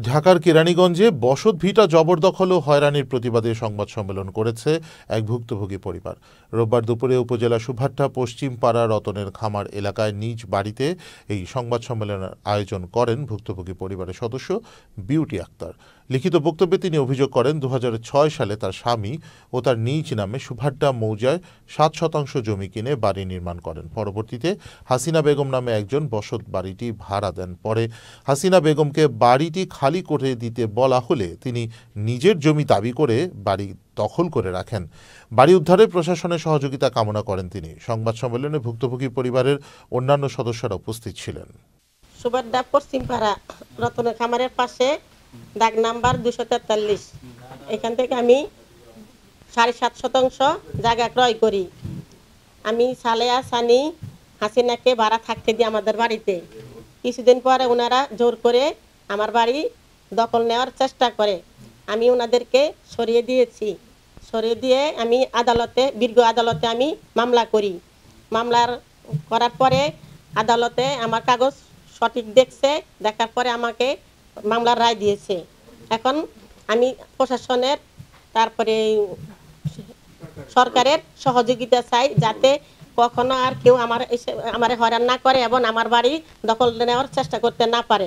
ঢাকার কেরানীগঞ্জে বসত ভিটা জবরদখল ও হয়রানির প্রতিবাদে সংবাদ সম্মেলন করেছে এক ভুক্তভোগী পরিবার। রোববার দুপুরে উপজেলা সুভাট্টা পশ্চিম পাড়া রতনের খামার এলাকায় নিজ বাড়িতে এই সংবাদ সম্মেলনের আয়োজন করেন ভুক্তভোগী পরিবারের সদস্য বিউটি আক্তার। লিখিত বক্তব্যে তিনি অভিযোগ করেন ২০০৬ সালে তার স্বামী ও তার নিজ নামে সুভাট্টা মৌজায় ৭% জমি কিনে বাড়ি নির্মাণ করেন। পরবর্তীতে হাসিনা বেগম নামে একজন বসত বাড়িটি ভাড়া দেন। পরে হাসিনা বেগমকে বাড়িটি খালি করে দিতে বলা হলে তিনি নিজের জমি দাবি করে বাড়ি দখল করে রাখেন। বাড়ি উদ্ধারে প্রশাসনের সহযোগিতা কামনা করেন তিনি। সংবাদ সম্মেলনে ভুক্তভোগী পরিবারের অন্যান্য সদস্যরা উপস্থিত ছিলেন। সুভাট্টা পশ্চিম পাড়া রতনের খামারের পাশে দাগ নাম্বার ২৪৩। এখান থেকে আমি ৭.৫% জায়গা ক্রয় করি। আমি সালেয়া সানি হাসিনাকে ভাড়া থাকতে দিই আমাদের বাড়িতে। কিছুদিন পরে ওনারা জোর করে আমার বাড়ি দখল নেওয়ার চেষ্টা করে। আমি ওনাদেরকে সরিয়ে দিয়েছি। সরিয়ে দিয়ে আমি বিজ্ঞ আদালতে আমি মামলা করি। মামলার করার পরে আদালতে আমার কাগজ সঠিক দেখছে, দেখার পরে আমাকে মামলার রায় দিয়েছে। এখন আমি প্রশাসনের তারপরে সরকারের সহযোগিতা চাই, যাতে কখনো আর কেউ আমার হয়রান না করে এবং আমার বাড়ি দখল নেওয়ার চেষ্টা করতে না পারে।